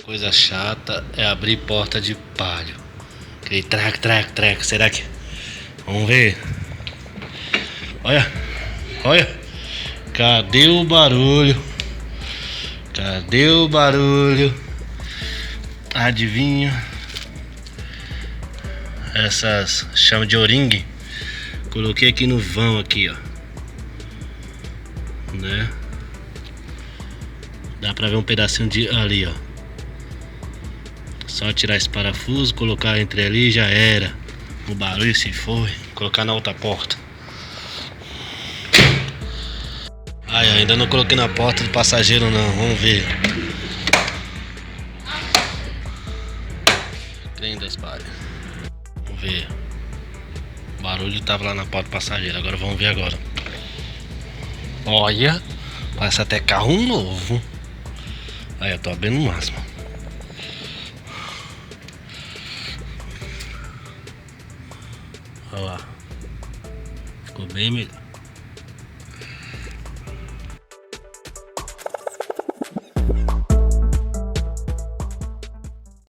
Coisa chata é abrir porta de palio. Aquele treco. Será que... Vamos ver. Olha. Cadê o barulho? Adivinha? Essas chama de oringue. Coloquei aqui no vão aqui, ó. Né? Dá pra ver um pedacinho de ali, ó. Só tirar esse parafuso, colocar entre ali e já era. O barulho se foi. Colocar na outra porta. Ai, ainda não coloquei na porta do passageiro não. Vamos ver. Trem das palhas. Vamos ver. O barulho tava lá na porta do passageiro. Agora vamos ver agora. Olha. Parece até carro novo. Aí eu tô abrindo o máximo. Olha lá. Ficou bem melhor.